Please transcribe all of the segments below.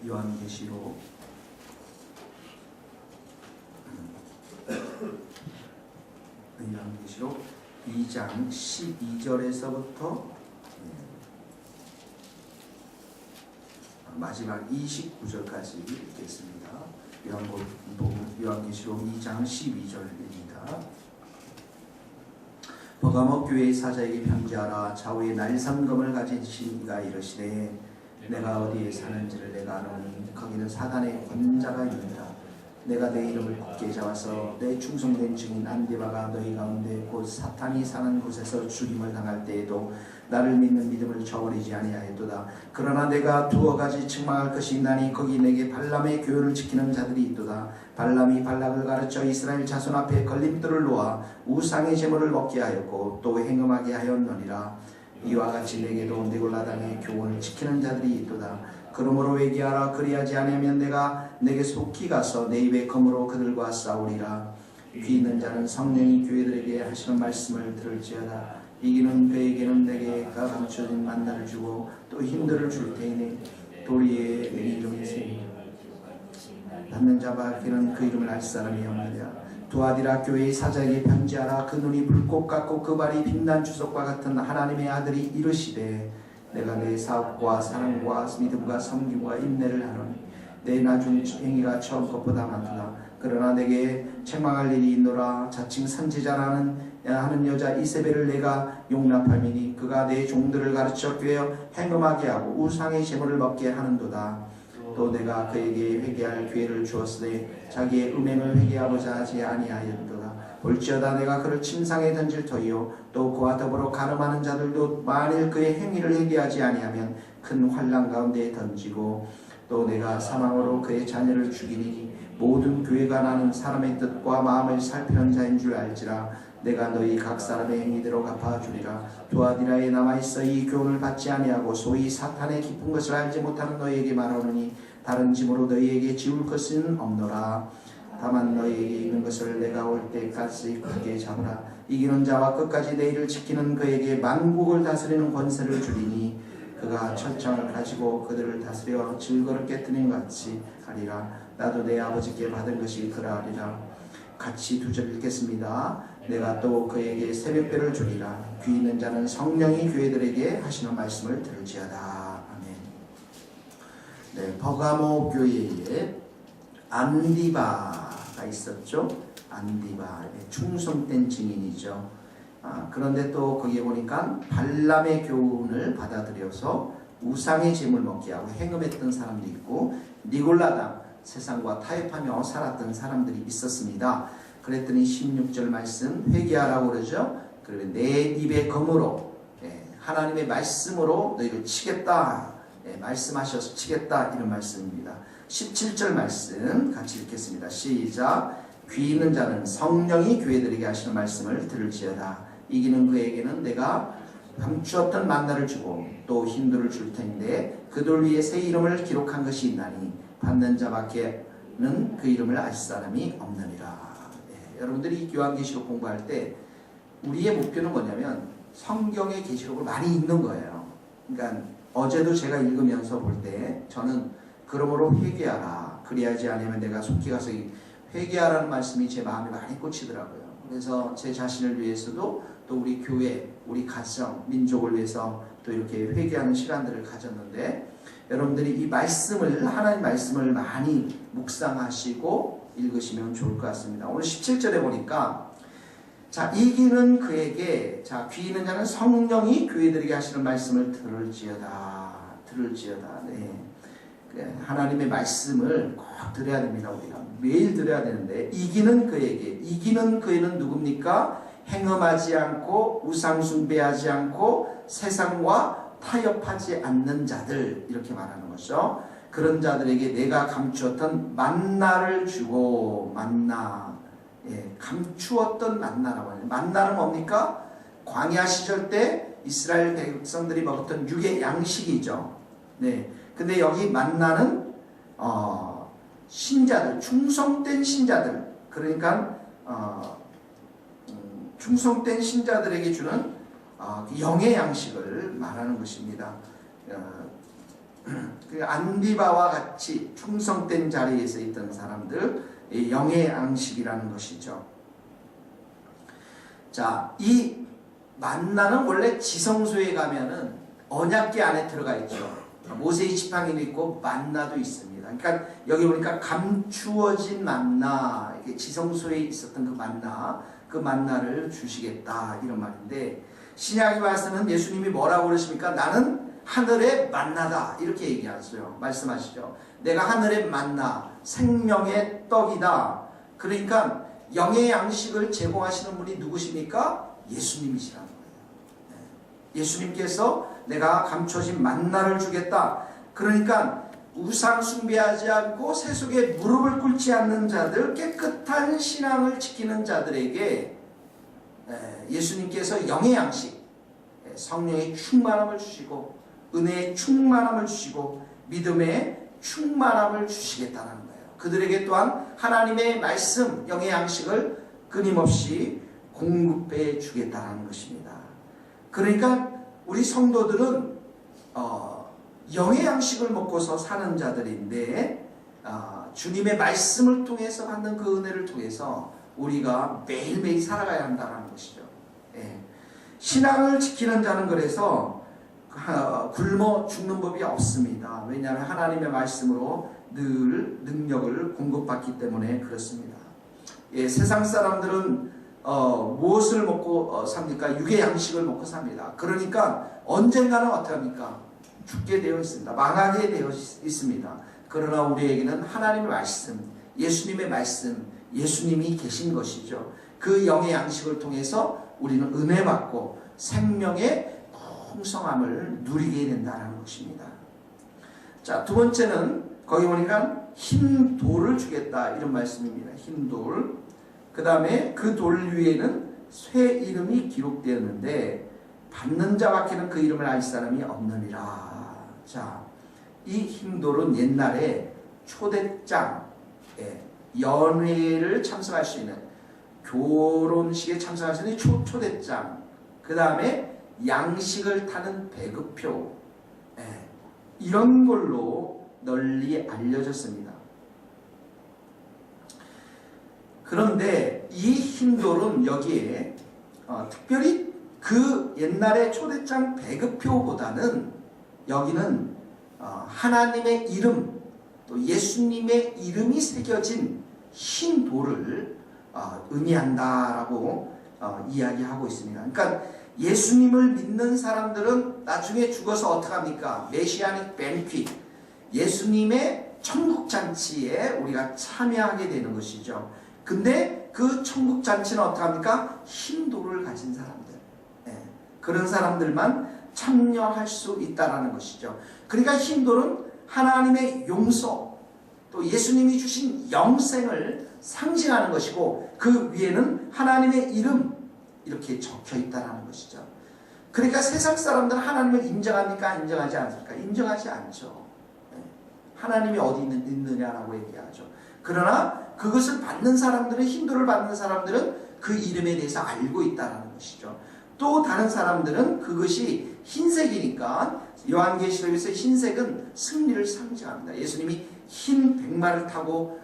요한계시록 2장 12절에서부터 마지막 29절까지 읽겠습니다. 요한계시록 2장 12절입니다. 버가모 교회의 사자에게 편지하라. 좌우에 날성검을 가지신 이가 이르시되 내가 어디에 사는지를 내가 아노니 거기는 사단의 권자가 있느니라. 내가 내 이름을 굳게 잡아서 내 충성된 증인 안디바가 너희 가운데 곧 사탄이 사는 곳에서 죽임을 당할 때에도 나를 믿는 믿음을 저버리지 아니하였도다. 그러나 내가 두어 가지 책망할 것이 있나니 거기 내게 발람의 교훈을 지키는 자들이 있도다. 발람이 발락을 가르쳐 이스라엘 자손 앞에 걸림돌을 놓아 우상의 제물을 먹게 하였고 또 행음하게 하였느니라. 이와 같이 내게도 느골라당의 교훈을 지키는 자들이 있도다. 그러므로 회개하라. 그리하지 아니하면 내가 내게 속히 가서 내 입의 검으로 그들과 싸우리라. 귀 있는 자는 성령이 교회들에게 하시는 말씀을 들을지어다. 이기는 그에게는 내게가 감춰진 만나를 주고 또 힘들을 줄 테니 도리에 내 이름이 세니 받는 자밖에는 그 이름을 알 사람이 없느니라. 두아디라 교회의 사자에게 편지하라. 그 눈이 불꽃 같고 그 발이 빛난 주석과 같은 하나님의 아들이 이르시되 내가 내 사업과 사랑과 믿음과 섬김과 인내를 하노니 내 나중 행위가 처음 것보다 많도다. 그러나 내게 책망할 일이 있노라. 자칭 선지자라는 하는 여자 이세벨을 내가 용납함이니 그가 내 종들을 가르쳐 꿰어 행음하게 하고 우상의 제물을 먹게 하는도다. 또 내가 그에게 회개할 기회를 주었으되 자기의 음행을 회개하고자 하지 아니하였도다. 볼지어다 내가 그를 침상에 던질 터이요 또 그와 더불어 가늠하는 자들도 만일 그의 행위를 회개하지 아니하면 큰 환난 가운데에 던지고 또 내가 사망으로 그의 자녀를 죽이니 모든 교회가 나는 사람의 뜻과 마음을 살피는 자인 줄 알지라. 내가 너희 각 사람의 행위대로 갚아주리라. 두아디라에 남아있어 이 교훈을 받지 아니하고 소위 사탄의 깊은 것을 알지 못하는 너희에게 말하노니 다른 짐으로 너희에게 지울 것은 없노라. 다만 너희에게 있는 것을 내가 올 때까지 굳게 잡으라. 이기는 자와 끝까지 내 일을 지키는 그에게 만국을 다스리는 권세를 주리니 그가 철창을 가지고 그들을 다스려 즐거롭게 뜨는 같이 하리라. 나도 내 아버지께 받은 것이 그러하리라. 같이 두 절 읽겠습니다. 내가 또 그에게 새벽별을 주리라. 귀 있는 자는 성령이 교회들에게 하시는 말씀을 들을지어다. 아멘. 네, 버가모 교회에 안디바가 있었죠. 안디바, 충성된 증인이죠. 그런데 또 거기에 보니까 발람의 교훈을 받아들여서 우상의 제물 먹게 하고 행음했던 사람도 있고 니골라당 세상과 타협하며 살았던 사람들이 있었습니다. 그랬더니 16절 말씀 회개하라고 그러죠. 그리고 내 입의 검으로 하나님의 말씀으로 너희를 치겠다. 말씀하셔서 치겠다. 이런 말씀입니다. 17절 말씀 같이 읽겠습니다. 시작. 귀 있는 자는 성령이 교회들에게 하시는 말씀을 들을지어다. 이기는 그에게는 내가 감추었던 만나를 주고 또 힘들을 줄 텐데 그들 위에 새 이름을 기록한 것이 있나니 받는 자밖에는 그 이름을 알 사람이 없느니라. 여러분들이 요한계시록 공부할 때 우리의 목표는 뭐냐면 성경의 계시록을 많이 읽는 거예요. 그러니까 어제도 제가 읽으면서 볼 때 저는 그러므로 회개하라. 그리하지 않으면 내가 속히 가서 회개하라는 말씀이 제 마음에 많이 꽂히더라고요. 그래서 제 자신을 위해서도 또 우리 교회, 우리 가정, 민족을 위해서 또 이렇게 회개하는 시간들을 가졌는데 여러분들이 이 말씀을 하나님 말씀을 많이 묵상하시고 읽으시면 좋을 것 같습니다. 오늘 17절에 보니까 자 이기는 그에게 자 귀 있는 자는 성령이 교회들에게 하시는 말씀을 들을지어다. 네. 하나님의 말씀을 꼭 들어야 됩니다. 우리가 매일 들어야 되는데 이기는 그에는 누굽니까? 행음하지 않고 우상 숭배하지 않고 세상과 타협하지 않는 자들 이렇게 말하는 거죠. 그런 자들에게 내가 감추었던 만나를 주고 감추었던 만나라고 하는 만나는 뭡니까? 광야 시절 때 이스라엘 백성들이 먹었던 육의 양식이죠. 네. 근데 여기 만나는 신자들, 충성된 신자들, 그러니까 충성된 신자들에게 주는 영의 양식을 말하는 것입니다. 안디바와 같이 충성된 자리에서 있던 사람들, 영의 양식이라는 것이죠. 자, 이 만나는 원래 지성소에 가면은 언약궤 안에 들어가 있죠. 모세의 지팡이도 있고 만나도 있습니다. 그러니까 여기 보니까 감추어진 만나, 이렇게 지성소에 있었던 그 만나를 주시겠다 이런 말인데, 신약에 와서는 예수님이 뭐라고 그러십니까? 나는 하늘의 만나다 이렇게 얘기하세요. 말씀하시죠. 내가 하늘의 만나, 생명의 떡이다. 그러니까 영의 양식을 제공하시는 분이 누구십니까? 예수님이시라는 거예요. 예수님께서 내가 감춰진 만나를 주겠다. 그러니까 우상 숭배하지 않고 세속에 무릎을 꿇지 않는 자들, 깨끗한 신앙을 지키는 자들에게 예수님께서 영의 양식, 성령의 충만함을 주시고 은혜의 충만함을 주시고 믿음의 충만함을 주시겠다는 거예요. 그들에게 또한 하나님의 말씀, 영의 양식을 끊임없이 공급해 주겠다는 것입니다. 그러니까 우리 성도들은 영의 양식을 먹고서 사는 자들인데, 주님의 말씀을 통해서 받는 그 은혜를 통해서 우리가 매일매일 살아가야 한다는 것이죠. 신앙을 지키는 자는 그래서 굶어 죽는 법이 없습니다. 왜냐하면 하나님의 말씀으로 늘 능력을 공급받기 때문에 그렇습니다. 세상 사람들은 무엇을 먹고 삽니까? 육의 양식을 먹고 삽니다. 그러니까 언젠가는 어떻게 합니까? 죽게 되어 있습니다. 망하게 되어 있습니다. 그러나 우리에게는 하나님의 말씀, 예수님의 말씀, 예수님이 계신 것이죠. 그 영의 양식을 통해서 우리는 은혜 받고 생명의 풍성함을 누리게 된다는 것입니다. 자, 두 번째는 거기 보니까 흰 돌을 주겠다 이런 말씀입니다. 흰 돌. 그 다음에 그 돌 위에는 새 이름이 기록되었는데 받는 자밖에는 그 이름을 알 사람이 없느니라. 자, 이 흰 돌은 옛날에 초대장, 연회를 참석할 수 있는, 결혼식에 참석할 수 있는 초대장, 그 다음에 양식을 타는 배급표, 이런 걸로 널리 알려졌습니다. 그런데 이 흰돌은 여기에 특별히 그 옛날의 초대장 배급표보다는 여기는 하나님의 이름, 또 예수님의 이름이 새겨진 흰 돌을 의미한다라고 이야기하고 있습니다. 그러니까 예수님을 믿는 사람들은 나중에 죽어서 어떻게 합니까? 메시아닉 벤퀴, 예수님의 천국잔치에 우리가 참여하게 되는 것이죠. 근데 그 천국잔치는 어떻게 합니까? 흰 돌을 가진 사람들, 그런 사람들만 참여할 수 있다는 것이죠. 그러니까 흰 돌은 하나님의 용서, 또 예수님이 주신 영생을 상징하는 것이고, 그 위에는 하나님의 이름 이렇게 적혀 있다는 것이죠. 그러니까 세상 사람들은 하나님을 인정합니까? 인정하지 않습니까? 인정하지 않죠. 하나님이 어디 있느냐라고 얘기하죠. 그러나 그것을 받는 사람들은, 흰돌을 받는 사람들은 그 이름에 대해서 알고 있다는 것이죠. 또 다른 사람들은 그것이 흰색이니까, 요한계시록에서 흰색은 승리를 상징합니다. 예수님이 흰 백마를 타고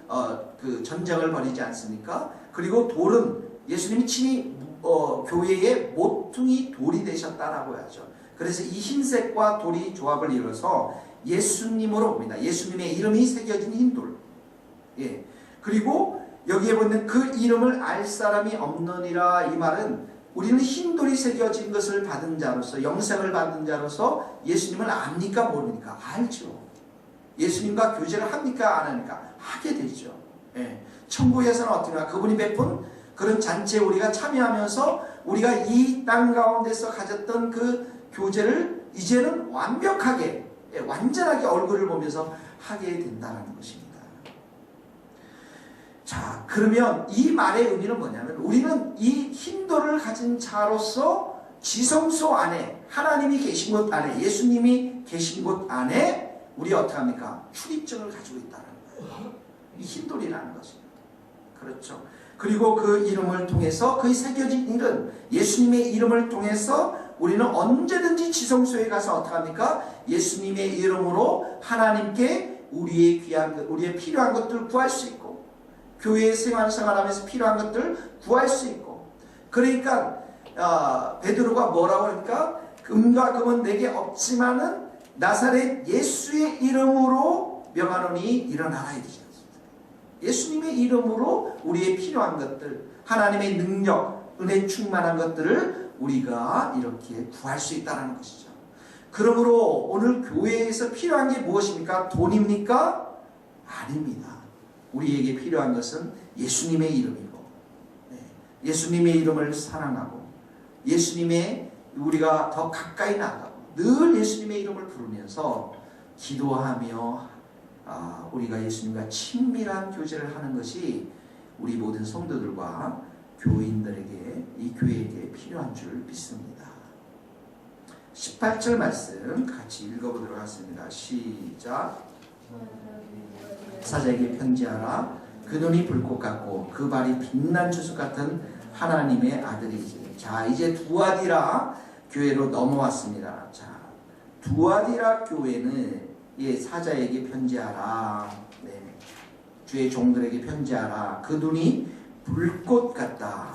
그 전쟁을 벌이지 않습니까? 그리고 돌은 예수님이 친히 교회의 모퉁이 돌이 되셨다라고 하죠. 그래서 이 흰색과 돌이 조합을 이뤄서 예수님으로 봅니다. 예수님의 이름이 새겨진 흰돌. 그리고 여기에 보면 그 이름을 알 사람이 없느니라, 이 말은 우리는 흰돌이 새겨진 것을 받은 자로서, 영생을 받은 자로서 예수님을 압니까 모릅니까? 알죠. 예수님과 교제를 합니까 안 합니까? 하게 되죠. 천국에서는 어떻게 그분이 베푼 그런 잔치에 우리가 참여하면서 우리가 이 땅 가운데서 가졌던 그 교제를 이제는 완벽하게, 완전하게 얼굴을 보면서 하게 된다는 것입니다. 자, 그러면 이 말의 의미는 뭐냐면, 우리는 이 흰돌을 가진 자로서 지성소 안에, 하나님이 계신 곳 안에, 예수님이 계신 곳 안에 우리 어떻게 합니까? 출입증을 가지고 있다는 거예요. 이 흰돌이라는 것입니다. 그렇죠. 그리고 그 이름을 통해서, 그 새겨진 이름, 예수님의 이름을 통해서 우리는 언제든지 지성소에 가서 어떻게 합니까? 예수님의 이름으로 하나님께 우리의 귀한 것, 우리의 필요한 것들 구할 수 있고, 교회 생활하면서 필요한 것들 구할 수 있고. 그러니까 베드로가 뭐라고 하니까 금과 금은 내게 없지만은 나사렛 예수의 이름으로 명하노니 일어나라 이러지 않습니까? 예수님의 이름으로 우리의 필요한 것들, 하나님의 능력, 은혜 충만한 것들을 우리가 이렇게 구할 수 있다는 것이죠. 그러므로 오늘 교회에서 필요한 게 무엇입니까? 돈입니까? 아닙니다. 우리에게 필요한 것은 예수님의 이름이고, 예수님의 이름을 사랑하고, 예수님의 우리가 더 가까이 나가고, 늘 예수님의 이름을 부르면서 기도하며 우리가 예수님과 친밀한 교제를 하는 것이 우리 모든 성도들과 교인들에게, 이 교회에게 필요한 줄 믿습니다. 18절 말씀 같이 읽어보도록 하겠습니다. 시작. 사자에게 편지하라. 그 눈이 불꽃 같고 그 발이 빛난 주석 같은 하나님의 아들이지. 자, 이제 두아디라 교회로 넘어왔습니다. 자, 두아디라 교회는 사자에게 편지하라. 네. 주의 종들에게 편지하라. 그 눈이 불꽃 같다.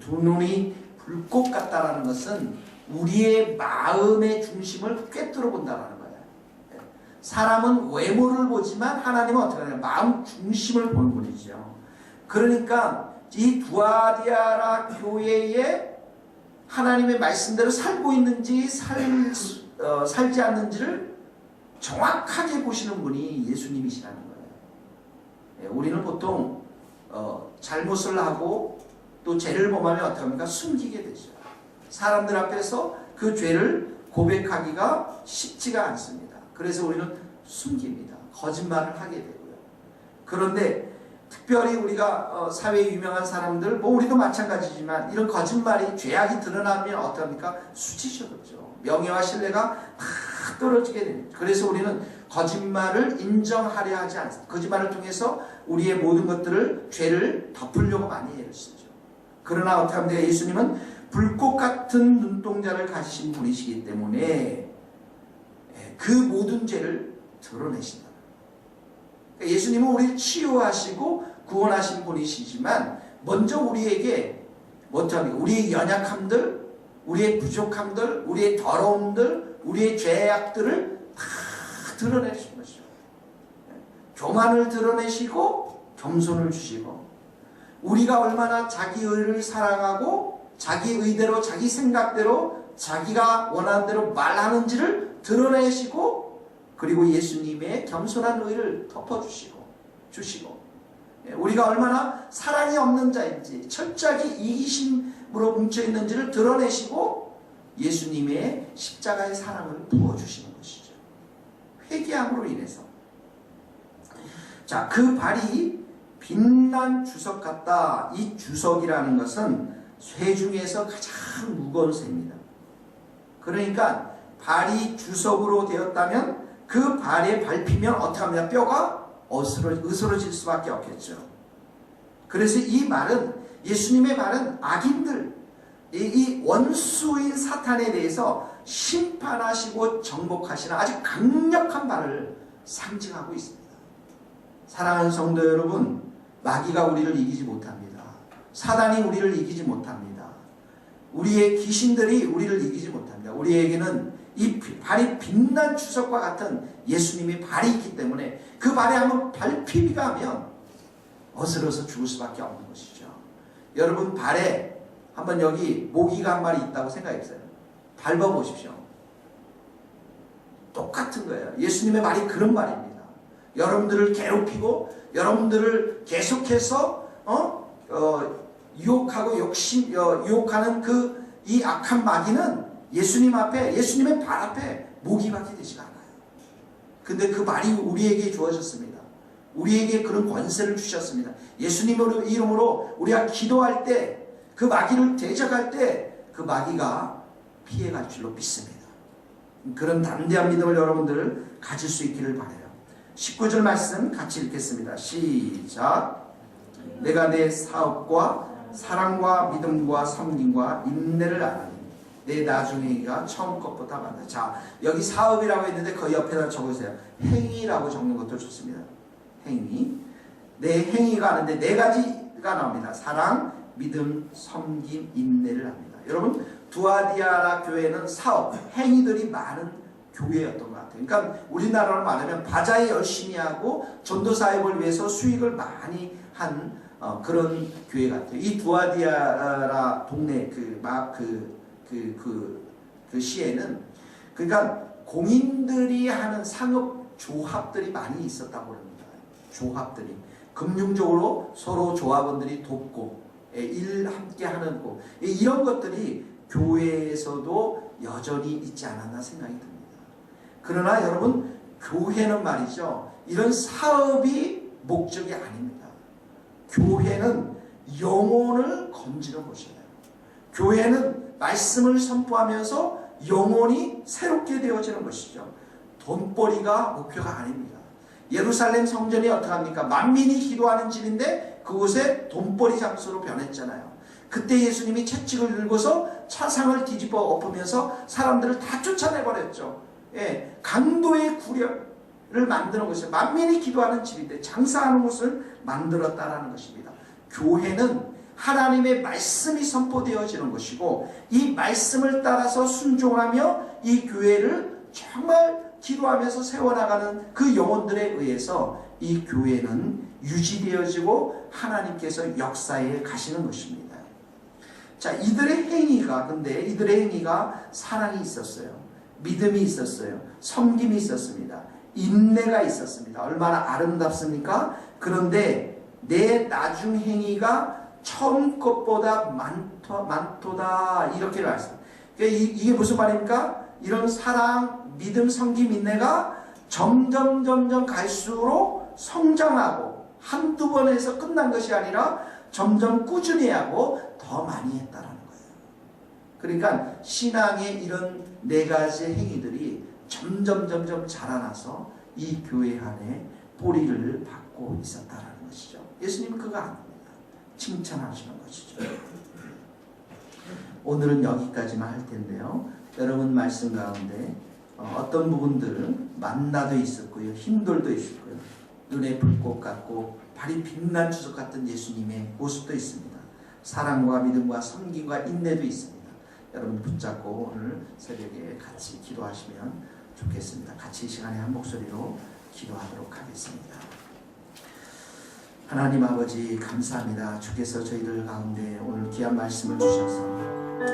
두 눈이 불꽃 같다라는 것은 우리의 마음의 중심을 꿰뚫어 본다라는 거예요. 사람은 외모를 보지만 하나님은 어떻게 하냐? 마음 중심을 보는 분이죠. 그러니까 이 두아디아라 교회에 하나님의 말씀대로 살고 있는지 살지 않는지를 정확하게 보시는 분이 예수님이시라는 거예요. 우리는 보통 잘못을 하고 또 죄를 범하면 어떻게 합니까? 숨기게 되죠. 사람들 앞에서 그 죄를 고백하기가 쉽지가 않습니다. 그래서 우리는 숨깁니다. 거짓말을 하게 되고요. 그런데 특별히 우리가 사회에 유명한 사람들, 우리도 마찬가지지만 이런 거짓말이, 죄악이 드러나면 어떡합니까? 수치스럽죠. 명예와 신뢰가 막 떨어지게 됩니다. 그래서 우리는 거짓말을 인정하려 하지 않습니다. 거짓말을 통해서 우리의 모든 것들을, 죄를 덮으려고 많이 애를 쓰죠. 그러나 어떻게 합니까? 예수님은 불꽃 같은 눈동자를 가지신 분이시기 때문에 그 모든 죄를 드러내신다. 예수님은 우리를 치유하시고 구원하신 분이시지만 먼저 우리에게 어떻습니까? 우리의 연약함들, 우리의 부족함들, 우리의 더러움들, 우리의 죄악들을 다 드러내신 것이죠. 교만을 드러내시고 겸손을 주시고, 우리가 얼마나 자기 의를 사랑하고 자기 의대로, 자기 생각대로, 자기가 원하는 대로 말하는지를 드러내시고, 그리고 예수님의 겸손한 의를 덮어주시고 우리가 얼마나 사랑이 없는 자인지, 철저하게 이기심으로 뭉쳐있는지를 드러내시고 예수님의 십자가의 사랑을 부어주시는 것이죠. 회개함으로 인해서. 자, 그 발이 빛난 주석 같다. 이 주석이라는 것은 쇠 중에서 가장 무거운 쇠입니다. 그러니까 발이 주석으로 되었다면 그 발에 밟히면 어떻게 합니까? 뼈가 으스러질 수밖에 없겠죠. 그래서 이 말은, 예수님의 말은 악인들, 이 원수인 사탄에 대해서 심판하시고 정복하시는 아주 강력한 말을 상징하고 있습니다. 사랑하는 성도 여러분, 마귀가 우리를 이기지 못합니다. 사단이 우리를 이기지 못합니다. 우리의 귀신들이 우리를 이기지 못합니다. 우리에게는 이 발이 빛난 주석과 같은 예수님의 발이 있기 때문에 그 발에 한번 밟히기가 하면 어스러워서 죽을 수밖에 없는 것이죠. 여러분, 발에 한번 여기 모기가 한 마리 있다고 생각해보세요. 밟아보십시오. 똑같은 거예요. 예수님의 말이 그런 말입니다. 여러분들을 괴롭히고 여러분들을 계속해서 유혹하고 유혹하는 이 악한 마귀는 예수님 앞에, 예수님의 발 앞에 모기밖에 되지가 않아요. 근데 그 말이 우리에게 주어졌습니다. 우리에게 그런 권세를 주셨습니다. 예수님 이름으로 우리가 기도할 때, 그 마귀를 대적할 때 그 마귀가 피해갈 줄로 믿습니다. 그런 담대한 믿음을 여러분들 가질 수 있기를 바라요. 19절 말씀 같이 읽겠습니다. 시작. 내가 내 사업과 사랑과 믿음과 섬김과 인내를 아나니 내 나중 행위가 처음 것보다 많다. 자, 여기 사업이라고 했는데 그 옆에다 적으세요. 행위라고 적는 것도 좋습니다. 행위. 내 행위가 하는데 네 가지가 나옵니다. 사랑, 믿음, 섬김, 인내를 합니다. 여러분, 두아디아라 교회는 사업, 행위들이 많은 교회였던 것 같아요. 그러니까 우리나라로 말하면 바자회 열심히 하고 전도 사역을 위해서 수익을 많이 한 그런 교회 같아요. 이 두아디아라 동네 그 시에는 그러니까 공인들이 하는 상업 조합들이 많이 있었다고 합니다. 조합들이 금융적으로 서로 조합원들이 돕고 일 함께 하는 거 이런 것들이 교회에서도 여전히 있지 않았나 생각이 듭니다. 그러나 여러분, 교회는 말이죠, 이런 사업이 목적이 아닙니다. 교회는 영혼을 건지는 곳이에요. 교회는 말씀을 선포하면서 영혼이 새롭게 되어지는 것이죠. 돈벌이가 목표가 아닙니다. 예루살렘 성전이 어떻게 합니까? 만민이 기도하는 집인데 그곳에 돈벌이 장소로 변했잖아요. 그때 예수님이 채찍을 들고서 차상을 뒤집어 엎으면서 사람들을 다 쫓아내버렸죠. 예, 강도의 구령을 만드는 것이에요. 만민이 기도하는 집인데 장사하는 곳을 만들었다라는 것입니다. 교회는 하나님의 말씀이 선포되어지는 것이고 이 말씀을 따라서 순종하며 이 교회를 정말 기도하면서 세워나가는 그 영혼들에 의해서 이 교회는 유지되어지고 하나님께서 역사에 가시는 것입니다. 자, 이들의 행위가 사랑이 있었어요. 믿음이 있었어요. 섬김이 있었습니다. 인내가 있었습니다. 얼마나 아름답습니까? 그런데 내 나중 행위가 처음 것보다 많도다 이렇게 말씀합니다. 이게 무슨 말입니까? 이런 사랑, 믿음, 섬김, 인내가 점점 갈수록 성장하고 한두 번 해서 끝난 것이 아니라 점점 꾸준히 하고 더 많이 했다라는 거예요. 그러니까 신앙의 이런 네 가지 행위들이 점점 자라나서 이 교회 안에 뿌리를 받고 있었다라는 것이죠. 예수님은 그거 아닙니다. 칭찬하시는 것이죠. 오늘은 여기까지만 할 텐데요. 여러분 말씀 가운데 어떤 부분들 만나도 있었고요. 힘들도 있었고요. 눈에 불꽃 같고 발이 빛난 주석 같은 예수님의 모습도 있습니다. 사랑과 믿음과 섬김과 인내도 있습니다. 여러분 붙잡고 오늘 새벽에 같이 기도하시면 좋겠습니다. 같이 이 시간에 한 목소리로 기도하도록 하겠습니다. 하나님 아버지 감사합니다. 주께서 저희들 가운데 오늘 귀한 말씀을 주셔서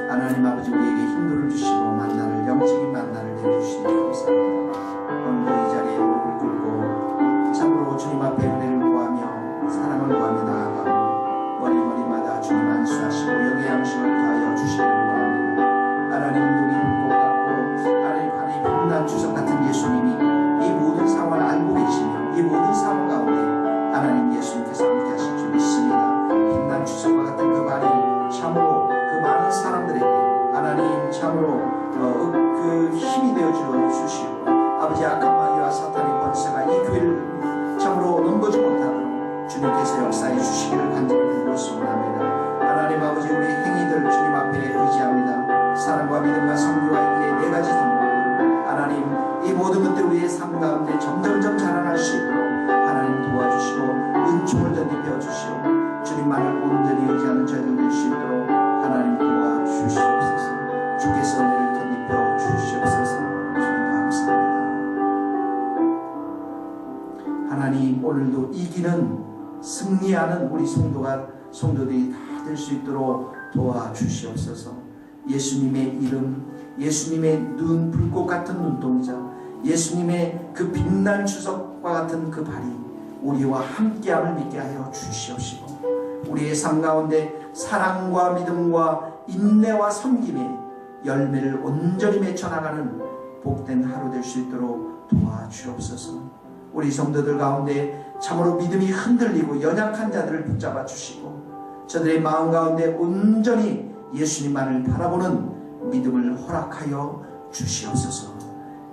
하나님 아버지 우리에게 힘들을 주시고 만나를 영적인 만나를 내주시니 감사합니다. 오늘도 이 자리에 무릎을 꿇고 참으로 주님 앞에 은혜를 구하며 사랑을 구하며 나아가고 머리마다 주님 안수하시고 영의 양식을 더하여 주시기를 원합니다. 하나님 눈이 불꽃 같고 하나님 발이 빛난 주석 같은 예수님이 이 모든 상황을 알고 계시며 이 모든 상황 가운데 하나님 예수님께서 함께 하실 줄 믿습니다. 빛난 주석과 같은 그 발이 참으로 그 많은 사람들에게 하나님 참으로 그 힘이 되어 주시고 아버지 악한 마귀와 사탄의 권세가 이 교회를 참으로 넘보지 못하도록 주님께서 역사해 주시기를 간절히 부르고 소원합니다. 하나님 아버지 우리의 행위들 주님 앞에 의지합니다. 사랑과 믿음과 성교와 인내 네 가지 성공 하나님 이 모든 것들 우리의 삶 가운데 점점 자라날 수 있도록 하나님 도와주시고 은총을 덧입혀 주시고 주님만을 온전히 의지하는 저희들 될 수 있도록 하나님 도와주시옵소서. 주께서 은혜를 덧입혀 주시옵소서. 주님 감사합니다. 하나님 오늘도 이기는 승리하는 우리 성도들이 다 될 수 있도록 도와주시옵소서. 예수님의 이름, 예수님의 눈 불꽃 같은 눈동자, 예수님의 그 빛난 주석과 같은 그 발이 우리와 함께함을 믿게 하여 주시옵시고 우리의 삶 가운데 사랑과 믿음과 인내와 섬김의 열매를 온전히 맺혀나가는 복된 하루 될 수 있도록 도와주옵소서. 우리 성도들 가운데 참으로 믿음이 흔들리고 연약한 자들을 붙잡아 주시고 저들의 마음 가운데 온전히 예수님만을 바라보는 믿음을 허락하여 주시옵소서.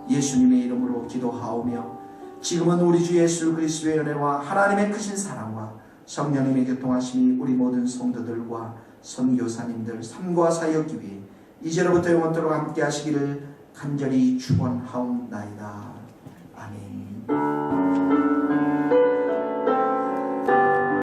예수님의 이름으로 기도하오며 지금은 우리 주 예수 그리스도의 은혜와 하나님의 크신 사랑과 성령님의 교통하심이 우리 모든 성도들과 선교사님들 삶과 사역 기회에 이제로부터 영원토록 함께 하시기를 간절히 축원하옵나이다.